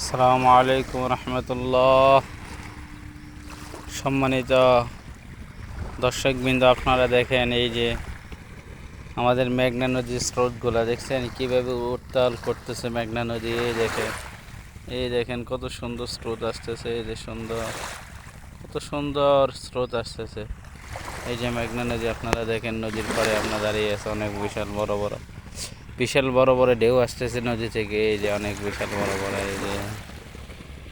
আসসালামু আলাইকুম রহমতুল্লাহ। সম্মানিত দর্শকবৃন্দ, আপনারা দেখেন এই যে আমাদের মেঘনা নদীর স্রোতগুলো দেখছেন কীভাবে উত্তাল করতেছে মেঘনা নদী। এই দেখেন কত সুন্দর স্রোত আসতেছে, এই যে কত সুন্দর স্রোত আসতেছে। এই যে মেঘনা নদী আপনারা দেখেন, নদীর পাড়ে আপনার দাঁড়িয়ে আছে অনেক বিশাল বড় বড় ঢেউ আসতেছে নদী থেকে। এই যে অনেক বিশাল বড় বড় এই যে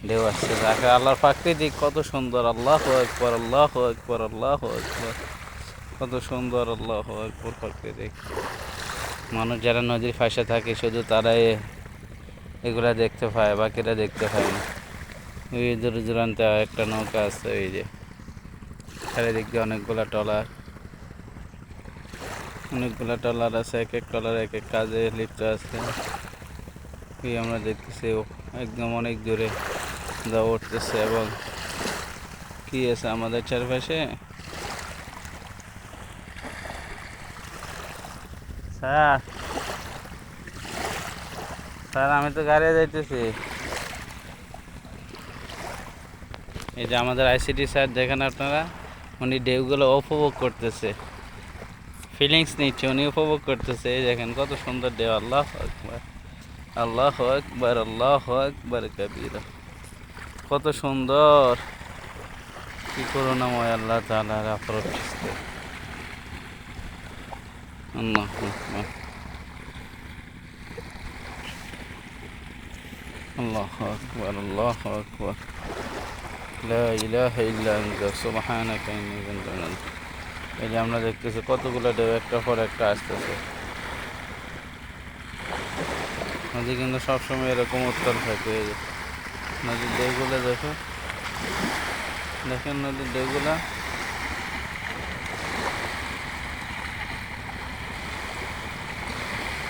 ঢেউ আসছে। দেখে আল্লাহর প্রাকৃতিক কত সুন্দর। আল্লাহু আকবার, আল্লাহু আকবার, আল্লাহু আকবার, কত সুন্দর। আল্লাহু আকবার। প্রাকৃতিক মানুষ যারা নদীর পাশে থাকে শুধু তারাই এগুলা দেখতে পায়, বাকিরা দেখতে পায় না। ওই দূর দূরান্তে একটা নৌকা আছে, ওই যে চারিদিক দিয়ে অনেকগুলা ট্রলার আছে। এক এক ট্রলার এক এক কাজে লিপ্ত আছে। এই আমরা দেখতেছি একদম অনেক দূরে দাও উঠতেছে। এবং কি আছে আমাদের চারপাশে? স্যার স্যার আমি তো গাড়ি যাইতেছি। এই যে আমাদের আইসিটি স্যার দেখেন আপনারা, উনি ঢেউগুলো উপভোগ করতেছে, ফিলিংস নিচ্ছে, উনি উপভোগ করতেছে। এই দেখেন কত সুন্দর ঢেউ। আল্লাহু আকবার, আল্লাহু আকবার, আল্লাহু আকবার কবীরা। কত সুন্দর। কি করুণাময় আল্লাহ তাআলার অপরূপ সৃষ্টি। আল্লাহু আকবার, আল্লাহু আকবার, আল্লাহু আকবার, লা ইলাহা ইল্লা আনতা সুবহানাকা ইন্নী কুনতু মিনাল। এই যে আমরা দেখতেছি কতগুলো ঢেউ একটা পর একটা আসতেছে। নদী কিন্তু সবসময় এরকম উত্তাল থাকে। এই যে নদীর ঢেউগুলো দেখেন নদীর ঢেউগুলা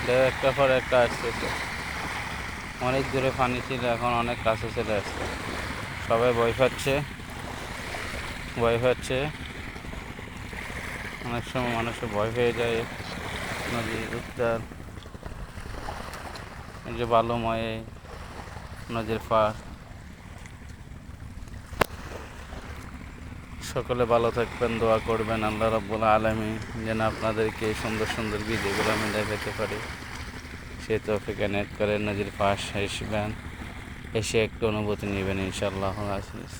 ঢেউ একটা পর একটা আসতেছে। অনেক দূরে পানি ছিল, এখন অনেক কাছে চলে আসছে। সবাই ভয় পাচ্ছে। অনেক সময় মানুষের ভয় পেয়ে যায় নদীর উত্তাল। এই যে বালুময় নদীর পাড়। সকলে ভালো থাকবেন, দোয়া করবেন আল্লাহ রাব্বুল আলামিন যেন আপনাদেরকে এই সুন্দর সুন্দর ভিডিওগুলো আমি দেখাতে পারি। সে তৌফিক এনায়েত করেন। নদীর পাশ এসে একটু অনুভূতি নেবেন ইনশাআল্লাহ। হাফেজ।